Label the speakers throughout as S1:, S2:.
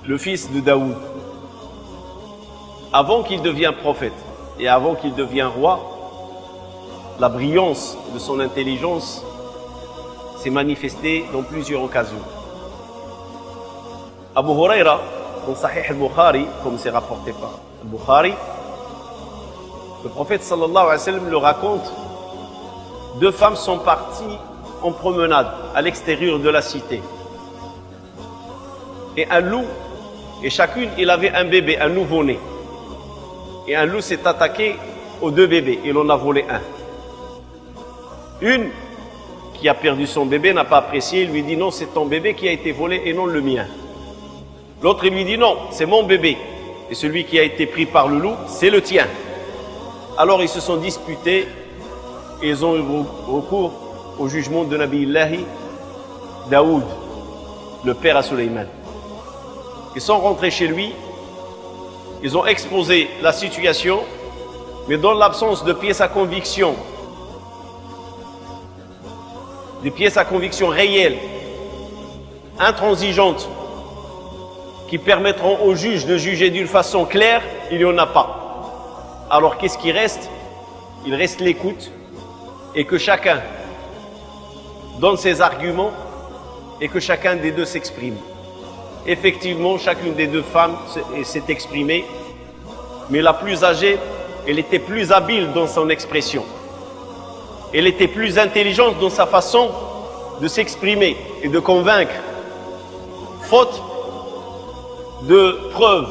S1: le fils de Daoud, avant qu'il devienne prophète et avant qu'il devienne roi, la brillance de son intelligence s'est manifestée dans plusieurs occasions. Abu Huraira, dans Sahih al-Bukhari, comme c'est rapporté par al-Bukhari, le prophète sallallahu alayhi wa sallam le raconte, deux femmes sont parties en promenade à l'extérieur de la cité. Et un loup, et chacune, il avait un bébé, un nouveau-né. Et un loup s'est attaqué aux deux bébés, il en a volé un. Une qui a perdu son bébé n'a pas apprécié, il lui dit non, c'est ton bébé qui a été volé et non le mien. L'autre il lui dit non, c'est mon bébé. Et celui qui a été pris par le loup, c'est le tien. Alors ils se sont disputés et ils ont eu recours au jugement de Nabi Illahi Daoud, le père à Sulayman. Ils sont rentrés chez lui, ils ont exposé la situation, mais dans l'absence de pièces à conviction, des pièces à conviction réelles, intransigeantes, qui permettront aux juges de juger d'une façon claire, il n'y en a pas. Alors qu'est-ce qui reste? Il reste l'écoute et que chacun donne ses arguments et que chacun des deux s'exprime. Effectivement, chacune des deux femmes s'est exprimée, mais la plus âgée, elle était plus habile dans son expression. Elle était plus intelligente dans sa façon de s'exprimer et de convaincre, faute de preuves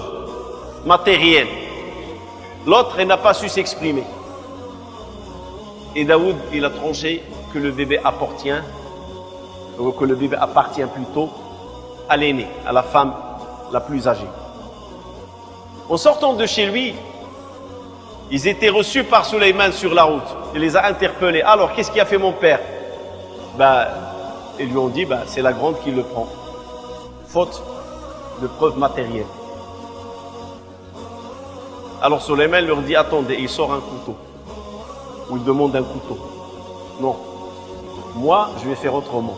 S1: matérielles. L'autre, elle n'a pas su s'exprimer. Et Daoud, il a tranché que le bébé appartient plutôt à l'aînée, à la femme la plus âgée. En sortant de chez lui, ils étaient reçus par Sulayman sur la route. Il les a interpellés. Alors, qu'est-ce qui a fait mon père? Ils lui ont dit, c'est la grande qui le prend. Faute de preuves matérielles. Alors Sulayman leur dit, attendez, il sort un couteau. Ou il demande un couteau. Non. Moi, je vais faire autrement.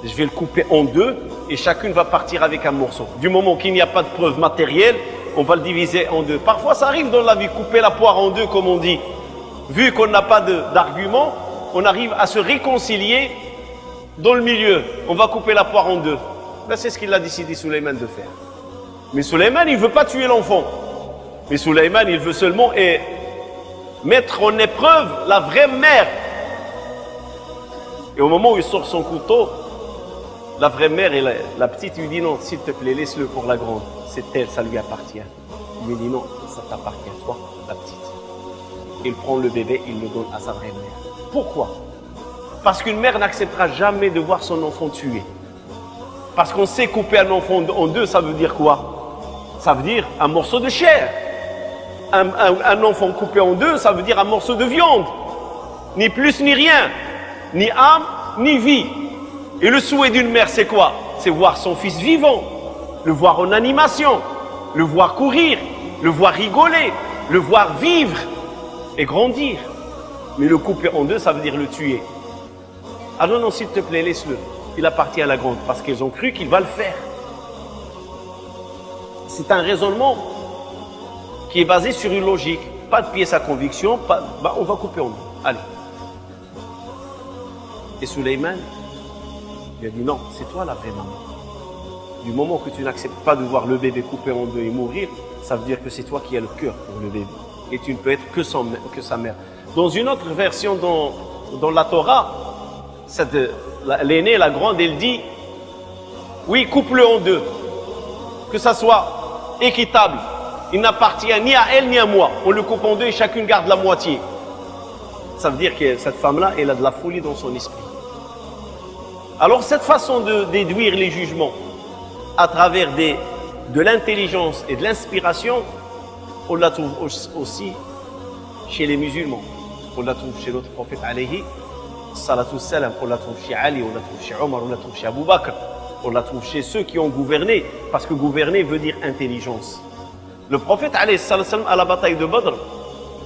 S1: Je vais le couper en deux et chacune va partir avec un morceau. Du moment qu'il n'y a pas de preuves matérielles, on va le diviser en deux. Parfois, ça arrive dans la vie, couper la poire en deux, comme on dit. Vu qu'on n'a pas d'argument, on arrive à se réconcilier dans le milieu. On va couper la poire en deux. C'est ce qu'il a décidé Sulayman de faire. Mais Sulayman, il ne veut pas tuer l'enfant. Mais Sulayman, il veut seulement mettre en épreuve la vraie mère. Et au moment où il sort son couteau, la vraie mère et la petite lui dit non, s'il te plaît, laisse-le pour la grande. C'est elle, ça lui appartient. Il lui dit non, ça t'appartient, toi, la petite. Il prend le bébé, il le donne à sa vraie mère. Pourquoi? Parce qu'une mère n'acceptera jamais de voir son enfant tué. Parce qu'on sait couper un enfant en deux, ça veut dire quoi? Ça veut dire un morceau de chair. Un enfant coupé en deux, ça veut dire un morceau de viande. Ni plus ni rien. Ni âme, ni vie. Et le souhait d'une mère, c'est quoi? C'est voir son fils vivant, le voir en animation, le voir courir, le voir rigoler, le voir vivre et grandir. Mais le couper en deux, ça veut dire le tuer. Ah non, non, s'il te plaît, laisse-le. Il appartient à la grande, parce qu'ils ont cru qu'il va le faire. C'est un raisonnement qui est basé sur une logique. Pas de pièce à conviction, on va couper en deux. Allez. Et Sulayman, il a dit non, c'est toi la vraie maman. Du moment que tu n'acceptes pas de voir le bébé coupé en deux et mourir, ça veut dire que c'est toi qui as le cœur pour le bébé. Et tu ne peux être que sa mère. Dans une autre version dans la Torah, l'aînée, la grande, elle dit oui, coupe-le en deux, que ça soit équitable. Il n'appartient ni à elle ni à moi. On le coupe en deux et chacune garde la moitié. Ça veut dire que cette femme-là, elle a de la folie dans son esprit. Alors cette façon de déduire les jugements à travers de l'intelligence et de l'inspiration, on la trouve aussi chez les musulmans. On la trouve chez notre prophète alayhi salatu salam, on la trouve chez Ali, on la trouve chez Omar, on la trouve chez Abu Bakr, on la trouve chez ceux qui ont gouverné, parce que gouverner veut dire intelligence. Le prophète alayhi salatu salam, à la bataille de Badr,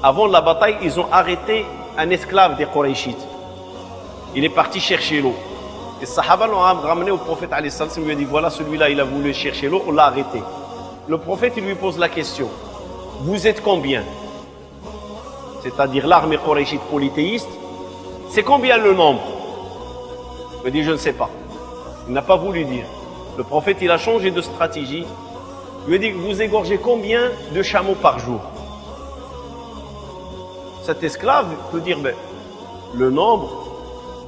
S1: avant la bataille, ils ont arrêté un esclave des Qurayshites. Il est parti chercher l'eau. Les Sahaba l'ont ramené au prophète alayhi salatu salam, il lui a dit voilà, celui-là il a voulu chercher l'eau, on l'a arrêté. le prophète il lui pose la question. Vous êtes combien? C'est-à-dire l'armée quraishite polythéiste. C'est combien le nombre? Il dit, je ne sais pas. Il n'a pas voulu dire. Le prophète, il a changé de stratégie. Il lui a dit, vous égorgez combien de chameaux par jour? Cet esclave peut dire, ben, le nombre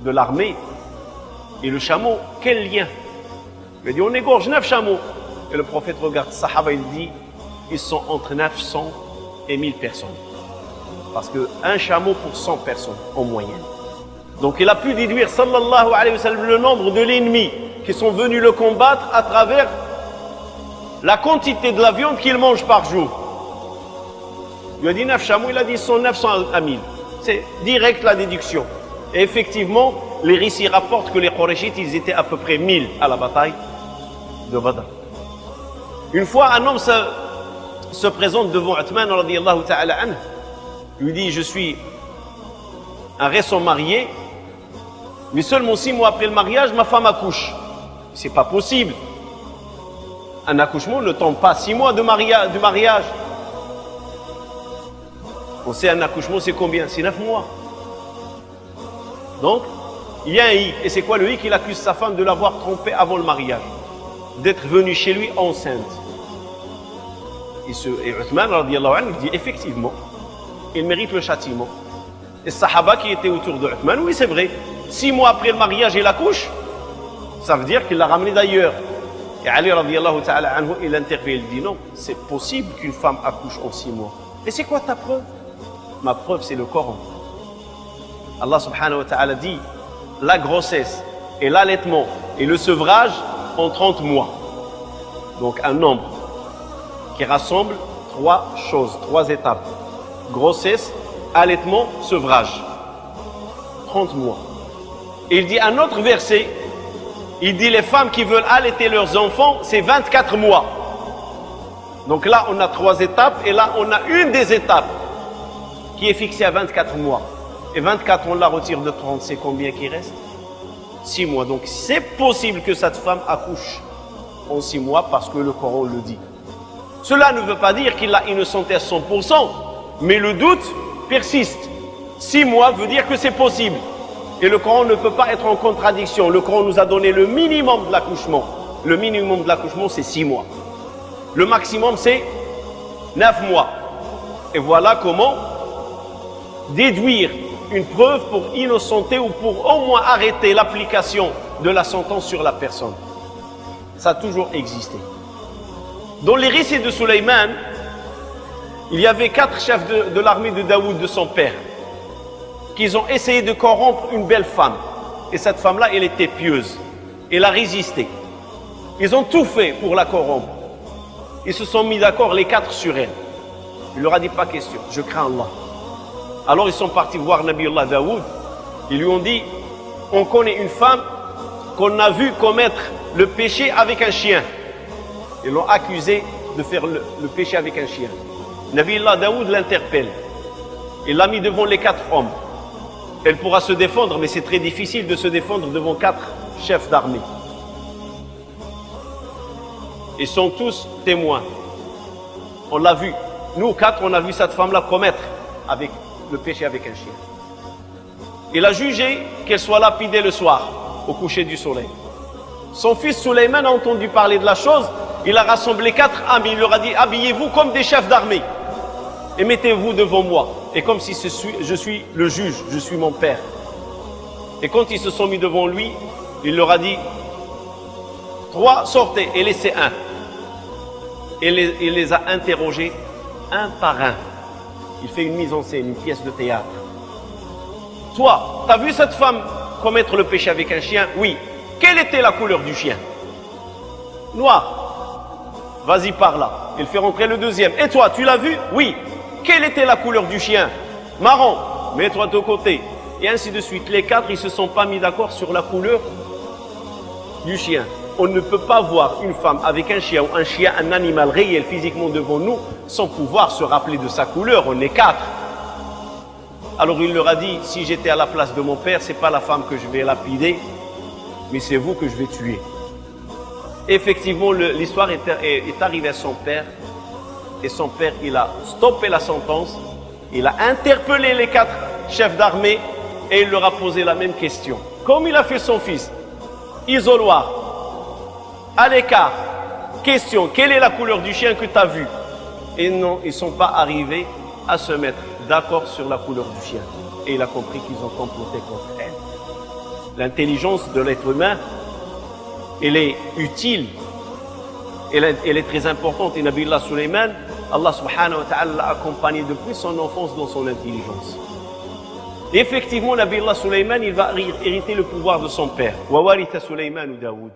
S1: de l'armée et le chameau, quel lien? Il lui a dit, on égorge 9 chameaux. Et le prophète regarde Sahaba, il dit, ils sont entre 900 et 1000 personnes. Parce qu'un chameau pour 100 personnes en moyenne. Donc il a pu déduire, sallallahu alayhi wa sallam, le nombre de l'ennemi qui sont venus le combattre à travers la quantité de la viande qu'il mange par jour. Il lui a dit 9 chameaux, il a dit ils sont 900 à 1000. C'est direct la déduction. Et effectivement, les récits rapportent que les Qurayshites, ils étaient à peu près 1000 à la bataille de Badr. Une fois, un homme se présente devant Uthman radiyallahu ta'ala anhu. Lui dit, je suis un récent marié, mais seulement 6 mois après le mariage, ma femme accouche. C'est pas possible. Un accouchement ne tombe pas 6 mois de mariage. On sait un accouchement c'est combien? C'est 9 mois. Donc, il y a un hic. Et c'est quoi le hic? Il accuse sa femme de l'avoir trompé avant le mariage, d'être venu chez lui enceinte. Et Uthman radiyallahu anhu dit effectivement, il mérite le châtiment. Et Sahaba qui étaient autour de Uthman, oui c'est vrai, 6 mois après le mariage il accouche, ça veut dire qu'il l'a ramené d'ailleurs. Et Ali radiyallahu ta'ala anhu, il intervient, il dit non, c'est possible qu'une femme accouche en 6 mois. Et c'est quoi ta preuve? Ma preuve c'est le Coran. Allah subhanahu wa ta'ala dit la grossesse et l'allaitement et le sevrage en 30 mois. Donc un nombre qui rassemble 3 choses, 3 étapes. Grossesse, allaitement, sevrage. 30 mois. Et il dit un autre verset, il dit les femmes qui veulent allaiter leurs enfants, c'est 24 mois. Donc là, on a 3 étapes et là, on a une des étapes qui est fixée à 24 mois. Et 24, on la retire de 30, c'est combien qui reste? 6 mois. Donc c'est possible que cette femme accouche en 6 mois parce que le Coran le dit. Cela ne veut pas dire qu'il a innocenté à 100%, mais le doute persiste. 6 mois veut dire que c'est possible. Et le Coran ne peut pas être en contradiction. Le Coran nous a donné le minimum de l'accouchement. Le minimum de l'accouchement, c'est 6 mois. Le maximum, c'est 9 mois. Et voilà comment déduire une preuve pour innocenter ou pour au moins arrêter l'application de la sentence sur la personne. Ça a toujours existé. Dans les récits de Sulayman, il y avait 4 chefs de l'armée de Daoud, de son père, qui ont essayé de corrompre une belle femme. Et cette femme-là, elle était pieuse. Elle a résisté. Ils ont tout fait pour la corrompre. Ils se sont mis d'accord, les 4 sur elle. Il leur a dit, pas question, je crains Allah. Alors ils sont partis voir Nabiullah Daoud. Ils lui ont dit, on connaît une femme qu'on a vue commettre le péché avec un chien. Ils l'ont accusé de faire le péché avec un chien. Nabiullah Daoud l'interpelle. Il l'a mis devant les 4 hommes. Elle pourra se défendre, mais c'est très difficile de se défendre devant 4 chefs d'armée. Ils sont tous témoins. On l'a vu. Nous 4, on a vu cette femme-là commettre avec le péché avec un chien. Il a jugé qu'elle soit lapidée le soir, au coucher du soleil. Son fils Sulayman a entendu parler de la chose. Il a rassemblé 4 amis. Il leur a dit, habillez-vous comme des chefs d'armée et mettez-vous devant moi. Et comme si je suis le juge, je suis mon père. Et quand ils se sont mis devant lui, il leur a dit, 3, sortez et laissez un. Et il les a interrogés un par un. Il fait une mise en scène, une pièce de théâtre. Toi, t'as vu cette femme commettre le péché avec un chien? Oui. Quelle était la couleur du chien? Noir. Vas-y par là. Il fait rentrer le deuxième. Et toi, tu l'as vu? Oui. Quelle était la couleur du chien? Marron. Mets-toi de côté. Et ainsi de suite. Les 4, ils ne se sont pas mis d'accord sur la couleur du chien. On ne peut pas voir une femme avec un chien ou un chien, un animal réel physiquement devant nous, sans pouvoir se rappeler de sa couleur. On est 4. Alors il leur a dit, si j'étais à la place de mon père, c'est pas la femme que je vais lapider, mais c'est vous que je vais tuer. Effectivement, l'histoire est arrivée à son père. Et son père, il a stoppé la sentence. Il a interpellé les 4 chefs d'armée et il leur a posé la même question. Comme il a fait son fils. Isoloir. À l'écart. Question, quelle est la couleur du chien que tu as vu? Et non, ils ne sont pas arrivés à se mettre d'accord sur la couleur du chien. Et il a compris qu'ils ont comploté contre elle. L'intelligence de l'être humain, elle est utile, elle est très importante. Et Nabi Allah Sulaiman, Allah subhanahu wa ta'ala l'a accompagné depuis son enfance dans son intelligence. Et effectivement, Nabi Allah Sulaiman, il va hériter le pouvoir de son père. Wa waritha Sulaiman Daoud.